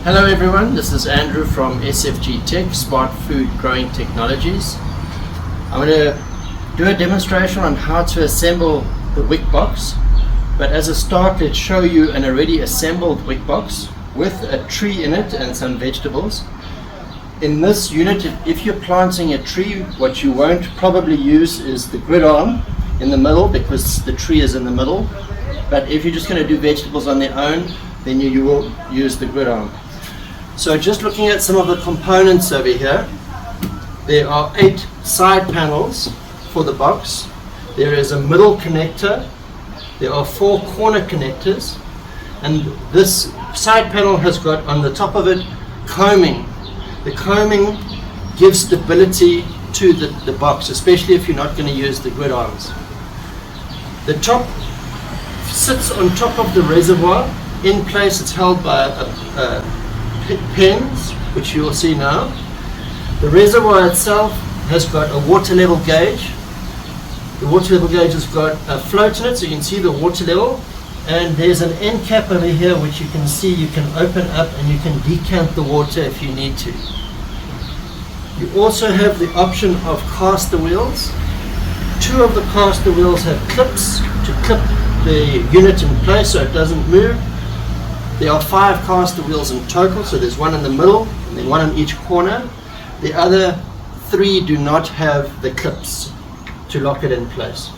Hello everyone, this is Andrew from SFG Tech, Smart Food Growing Technologies. I'm going to do a demonstration on how to assemble the WickBox, but as a start let's show you an already assembled WickBox with a tree in it and some vegetables. In this unit, if you're planting a tree, what you won't probably use is the grid arm in the middle because the tree is in the middle, but if you're just going to do vegetables on their own, then you will use the grid arm. So just looking at some of the components over here, there are 8 side panels for the box. There is a middle connector, there are 4 corner connectors, and this side panel has got on the top of it combing. The combing gives stability to the box, especially if you're not going to use the grid arms. The top sits on top of the reservoir. In place, it's held by pins, which you will see now. The reservoir itself has got a water level gauge. The water level gauge has got a float in it, so you can see the water level. And there's an end cap over here, which you can see you can open up and you can decant the water if you need to. You also have the option of caster wheels. 2 of the caster wheels have clips to clip the unit in place so it doesn't move. There are 5 caster wheels in total, so there's 1 in the middle and then 1 in each corner. The other 3 do not have the clips to lock it in place.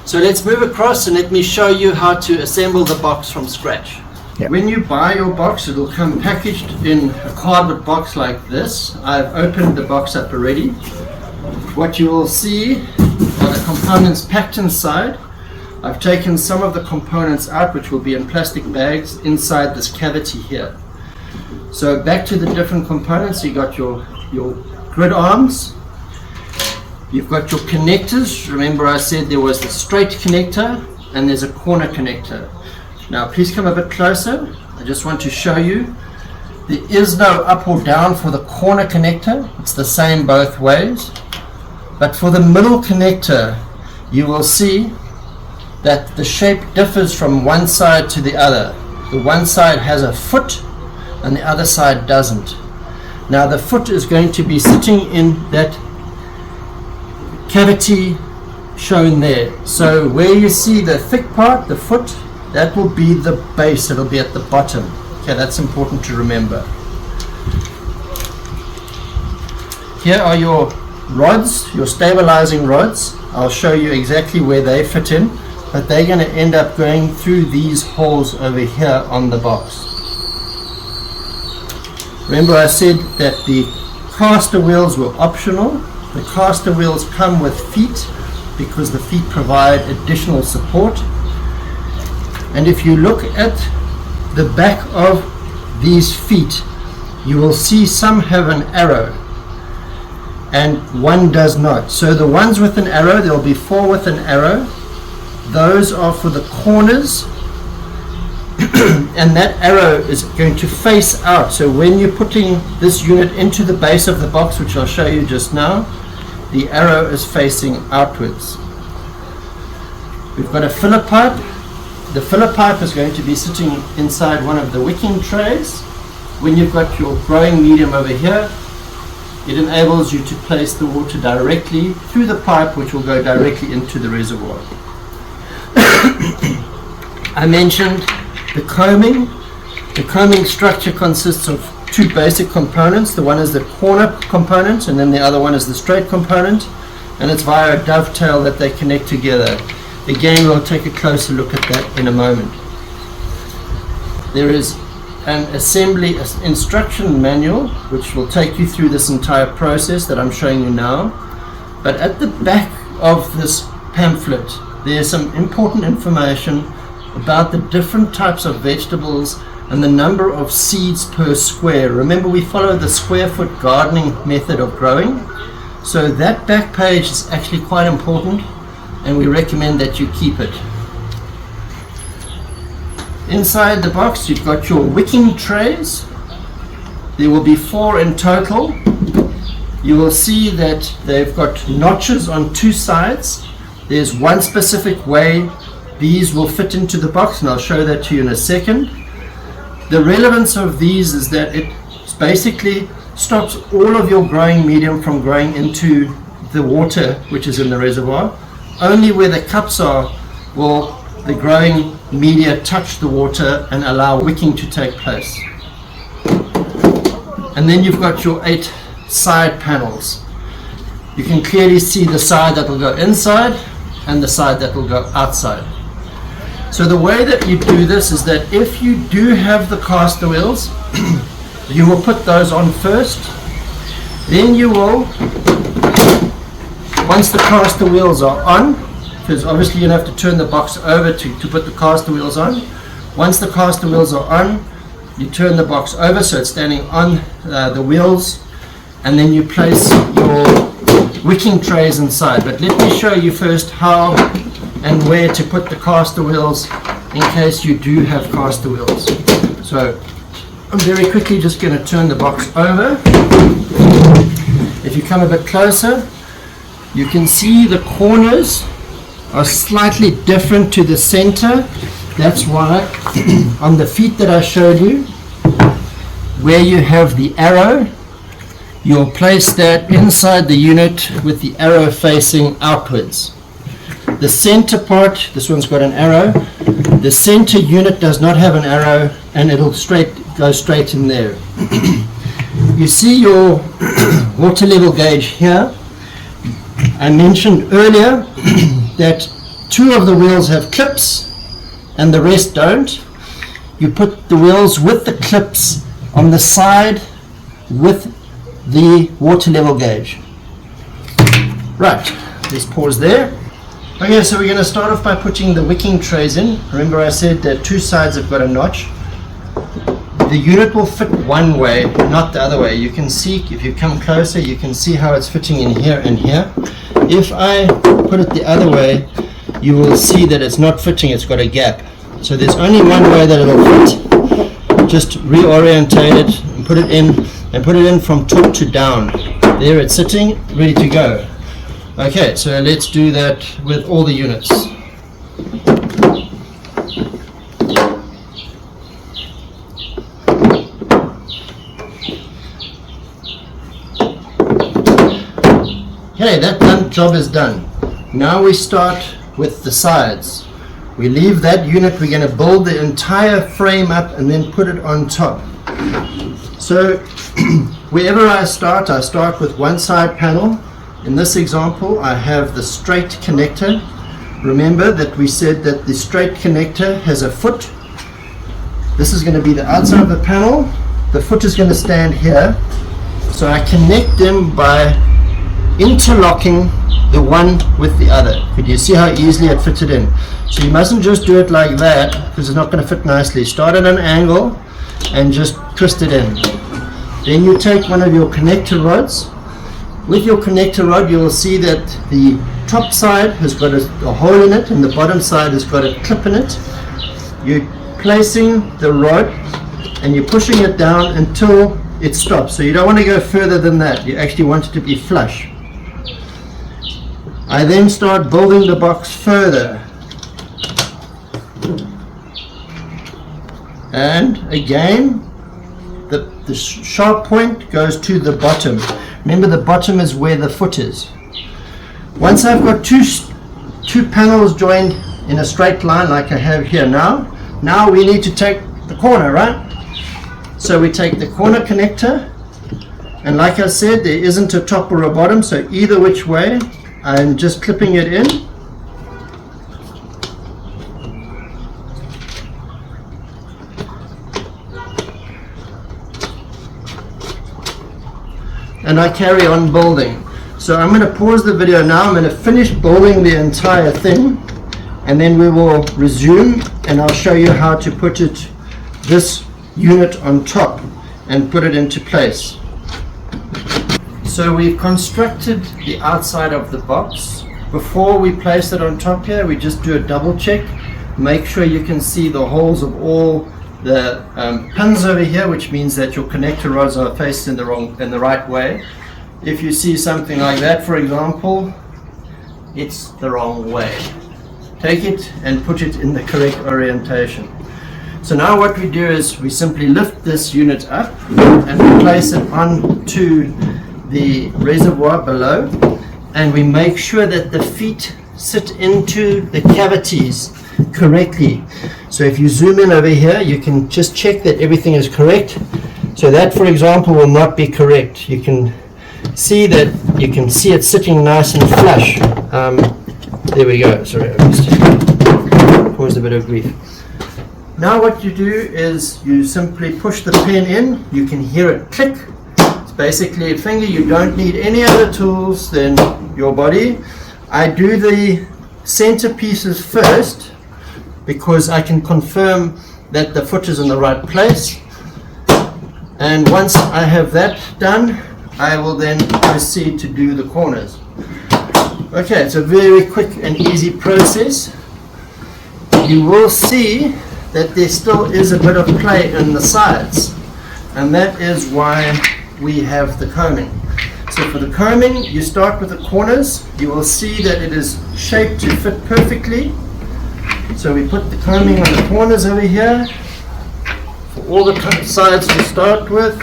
So let's move across and let me show you how to assemble the box from scratch. Yep. When you buy your box, it will come packaged in a cardboard box like this. I've opened the box up already. What you will see are the components packed inside. I've taken some of the components out, which will be in plastic bags inside this cavity here. So back to the different components, you got your grid arms, you've got your connectors. Remember I said there was the straight connector and there's a corner connector. Now please come a bit closer. I just want to show you there is no up or down for the corner connector. It's the same both ways. But for the middle connector, you will see that the shape differs from one side to the other. The one side has a foot and the other side doesn't. Now the foot is going to be sitting in that cavity shown there. So where you see the thick part, the foot, that will be the base. It'll be at the bottom. Okay, that's important to remember. Here are your rods, your stabilizing rods. I'll show you exactly where they fit in, but they're going to end up going through these holes over here on the box. Remember I said that the caster wheels were optional. The caster wheels come with feet because the feet provide additional support. And if you look at the back of these feet, you will see some have an arrow and one does not. So the ones with an arrow, there will be 4 with an arrow. Those are for the corners, and that arrow is going to face out. So when you're putting this unit into the base of the box, which I'll show you just now, the arrow is facing outwards. We've got a filler pipe. The filler pipe is going to be sitting inside one of the wicking trays. When you've got your growing medium over here, it enables you to place the water directly through the pipe, which will go directly into the reservoir. I mentioned the combing. The combing structure consists of 2 basic components. The one is the corner component and then the other one is the straight component, and it's via a dovetail that they connect together. Again, we'll take a closer look at that in a moment. There is an assembly instruction manual which will take you through this entire process that I'm showing you now, but at the back of this pamphlet there's some important information about the different types of vegetables and the number of seeds per square. Remember, we follow the square foot gardening method of growing, so that back page is actually quite important and we recommend that you keep it. Inside the box you've got your wicking trays. There will be 4 in total. You will see that they've got notches on 2 sides. There's one specific way these will fit into the box, and I'll show that to you in a second. The relevance of these is that it basically stops all of your growing medium from growing into the water which is in the reservoir. Only where the cups are will the growing media touch the water and allow wicking to take place. And then you've got your 8 side panels. You can clearly see the side that will go inside and the side that will go outside. So the way that you do this is that if you do have the caster wheels, you will put those on first. Then you will, once the caster wheels are on, because obviously you have to turn the box over to put the caster wheels on. Once the caster wheels are on, you turn the box over so it's standing on the wheels, and then you place your wicking trays inside. But let me show you first how and where to put the caster wheels in case you do have caster wheels. So I'm very quickly just going to turn the box over. If you come a bit closer, you can see the corners are slightly different to the center. That's why on the feet that I showed you, where you have the arrow, you'll place that inside the unit with the arrow facing outwards. The center part, this one's got an arrow. The center unit does not have an arrow, and it'll go straight in there. You see your water level gauge here. I mentioned earlier that 2 of the wheels have clips and the rest don't. You put the wheels with the clips on the side with the water level gauge. Right, let's pause there. Okay, so we're going to start off by putting the wicking trays in. Remember I said that 2 sides have got a notch. The unit will fit one way, not the other way. You can see, if you come closer, you can see how it's fitting in here and here. If I put it the other way, you will see that it's not fitting, it's got a gap. So there's only one way that it'll fit. Just reorientate it and put it in from top to down. There it's sitting, ready to go. Okay, so let's do that with all the units. Okay, that job is done. Now we start with the sides. We leave that unit, we're going to build the entire frame up and then put it on top. So wherever I start with one side panel. In this example, I have the straight connector. Remember that we said that the straight connector has a foot. This is going to be the outside of the panel. The foot is going to stand here. So I connect them by interlocking the one with the other. Could you see how easily it fitted in? So you mustn't just do it like that because it's not going to fit nicely. Start at an angle and just twist it in. Then you take one of your connector rods. With your connector rod, you will see that the top side has got a hole in it and the bottom side has got a clip in it. You're placing the rod and you're pushing it down until it stops. So you don't want to go further than that. You actually want it to be flush. I then start building the box further. And again, the sharp point goes to the bottom. Remember, the bottom is where the foot is. Once I've got two panels joined in a straight line like I have here now we need to take the corner, right? So we take the corner connector, and like I said, there isn't a top or a bottom, so either which way, I'm just clipping it in. And I carry on building. So I'm going to pause the video now. I'm going to finish building the entire thing, and then we will resume and I'll show you how to put this unit on top and put it into place. So we've constructed the outside of the box. Before we place it on top here, we just do a double check. Make sure you can see the holes of all the pins over here, which means that your connector rods are faced in the right way. If you see something like that, for example, it's the wrong way. Take it and put it in the correct orientation. So now what we do is we simply lift this unit up and we place it onto the reservoir below, and we make sure that the feet sit into the cavities correctly. So if you zoom in over here, you can just check that everything is correct. So that, for example, will not be correct. You can see it sitting nice and flush. There we go. Sorry, I just caused a bit of grief. Now what you do is you simply push the pen in. You can hear it click. It's basically a finger. You don't need any other tools than your body. I do the center pieces first because I can confirm that the foot is in the right place. And once I have that done, I will then proceed to do the corners. Okay, it's a very quick and easy process. You will see that there still is a bit of play in the sides, and that is why we have the combing. So for the combing, you start with the corners. You will see that it is shaped to fit perfectly. So we put the combing on the corners over here. For all the sides to start with.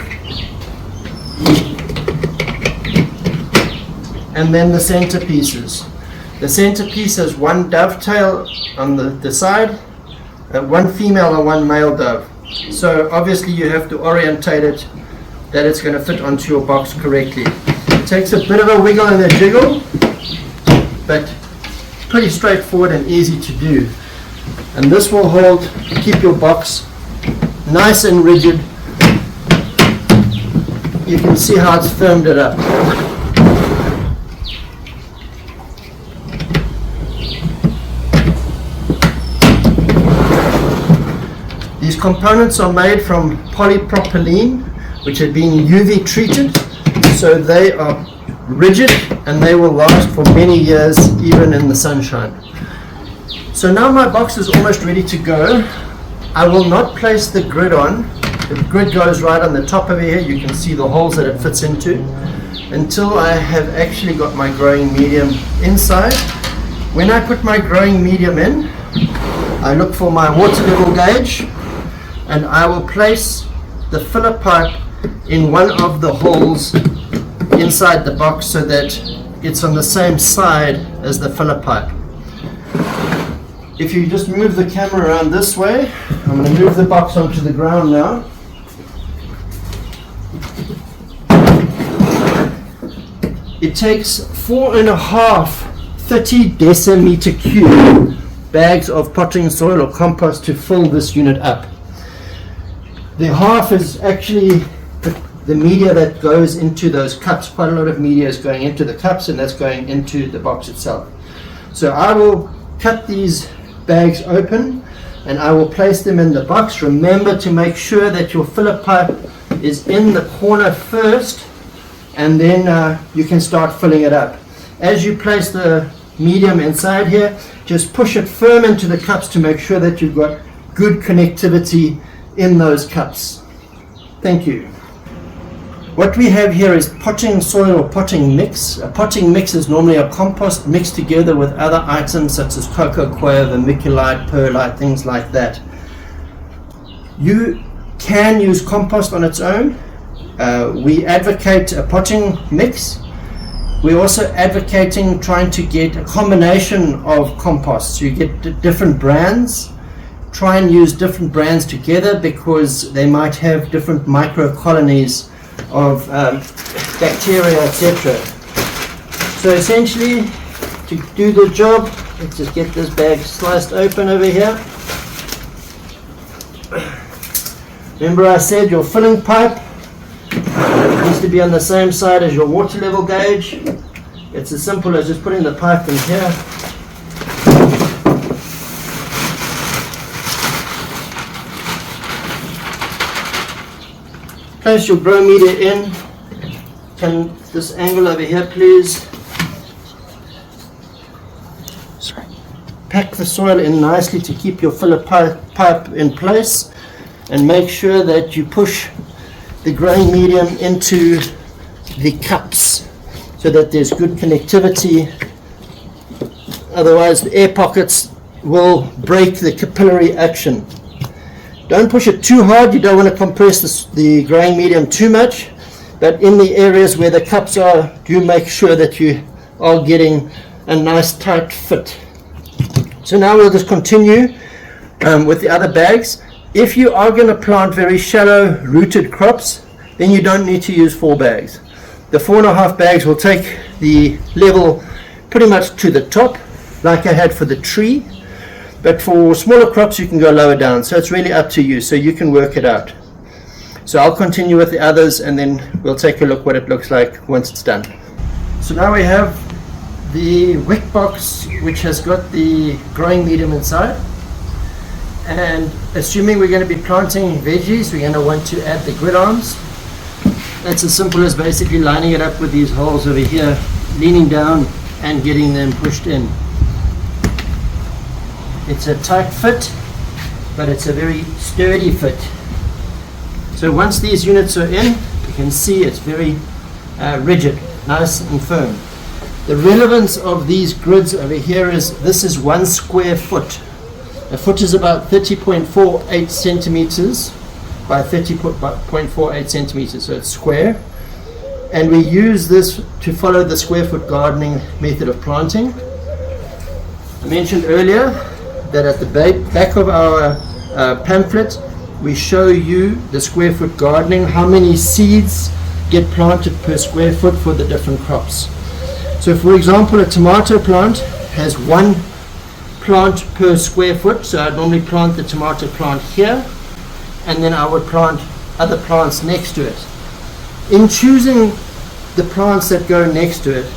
And then the center pieces. The center piece has one dovetail on the side, one female and one male dove. So obviously you have to orientate it that it's going to fit onto your box correctly. It takes a bit of a wiggle and a jiggle, but pretty straightforward and easy to do. And this will keep your box nice and rigid. You can see how it's firmed it up. These components are made from polypropylene, which have been UV treated, so they are rigid and they will last for many years, even in the sunshine. So now my box is almost ready to go. I will not place the grid on. The grid goes right on the top over here. You can see the holes that it fits into, until I have actually got my growing medium inside. When I put my growing medium in, I look for my water level gauge, and I will place the filler pipe in one of the holes inside the box so that it's on the same side as the filler pipe. If you just move the camera around this way, I'm going to move the box onto the ground now. It takes 4.5 30 decimeter cube bags of potting soil or compost to fill this unit up. The half is actually the media that goes into those cups. Quite a lot of media is going into the cups, and that's going into the box itself. So I will cut these bags open and I will place them in the box. Remember to make sure that your filler pipe is in the corner first, and then you can start filling it up. As you place the medium inside here, just push it firm into the cups to make sure that you've got good connectivity in those cups. Thank you. What we have here is potting soil or potting mix. A potting mix is normally a compost mixed together with other items such as cocoa coir, vermiculite, perlite, things like that. You can use compost on its own. We advocate a potting mix. We're also advocating trying to get a combination of composts. You get different brands. Try and use different brands together because they might have different microcolonies of bacteria, etc. So essentially, to do the job, let's just get this bag sliced open over here. Remember I said your filling pipe needs to be on the same side as your water level gauge. It's as simple as just putting the pipe in here. Place your grow media in. Can this angle over here, please? Sorry. Pack the soil in nicely to keep your filler pipe in place, and make sure that you push the growing medium into the cups so that there's good connectivity. Otherwise, the air pockets will break the capillary action. Don't push it too hard, you don't want to compress the growing medium too much, but in the areas where the cups are, do make sure that you are getting a nice tight fit. So now we'll just continue with the other bags. If you are going to plant very shallow rooted crops, then you don't need to use 4 bags. The 4.5 bags will take the level pretty much to the top, like I had for the tree. But for smaller crops, you can go lower down. So it's really up to you. So you can work it out. So I'll continue with the others, and then we'll take a look what it looks like once it's done. So now we have the WickBox, which has got the growing medium inside. And assuming we're going to be planting veggies, we're going to want to add the grid arms. That's as simple as basically lining it up with these holes over here, leaning down and getting them pushed in. It's a tight fit, but it's a very sturdy fit. So once these units are in, you can see it's very rigid, nice and firm. The relevance of these grids over here is this is 1 square foot. A foot is about 30.48 centimeters by 30.48 centimeters, so it's square. And we use this to follow the square foot gardening method of planting. I mentioned earlier that at the back of our pamphlet, we show you the square foot gardening, how many seeds get planted per square foot for the different crops. So for example, a tomato plant has 1 plant per square foot. So I'd normally plant the tomato plant here, and then I would plant other plants next to it. In choosing the plants that go next to it,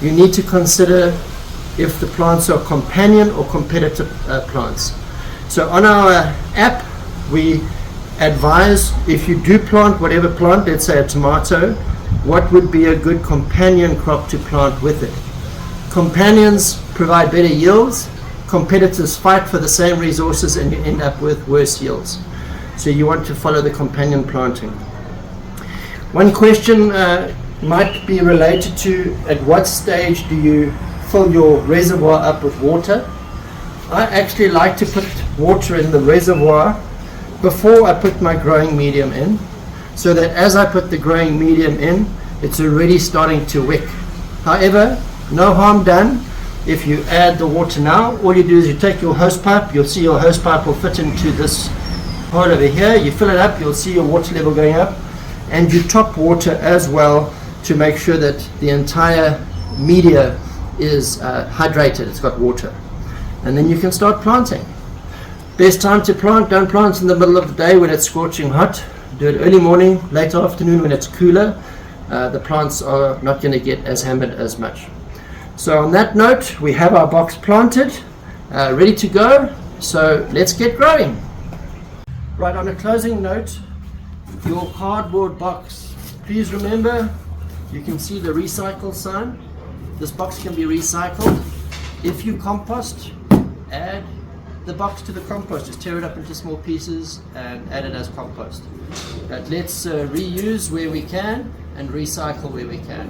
you need to consider if the plants are companion or competitor plants. So on our app, we advise if you do plant whatever plant, let's say a tomato, what would be a good companion crop to plant with it. Companions provide better yields, competitors fight for the same resources, and you end up with worse yields. So you want to follow the companion planting. One question might be related to at what stage do you fill your reservoir up with water. I actually like to put water in the reservoir before I put my growing medium in, so that as I put the growing medium in, it's already starting to wick. However, no harm done if you add the water now. All you do is you take your hose pipe, you'll see your hose pipe will fit into this part over here, you fill it up, you'll see your water level going up, and you top water as well to make sure that the entire media is hydrated, it's got water. And then you can start planting. Best time to plant, don't plant in the middle of the day when it's scorching hot. Do it early morning, late afternoon when it's cooler. The plants are not going to get as hammered as much. So on that note, we have our box planted, ready to go. So let's get growing. Right, on a closing note, your cardboard box. Please remember, you can see the recycle sign. This box can be recycled. If you compost, add the box to the compost. Just tear it up into small pieces and add it as compost. But let's reuse where we can and recycle where we can.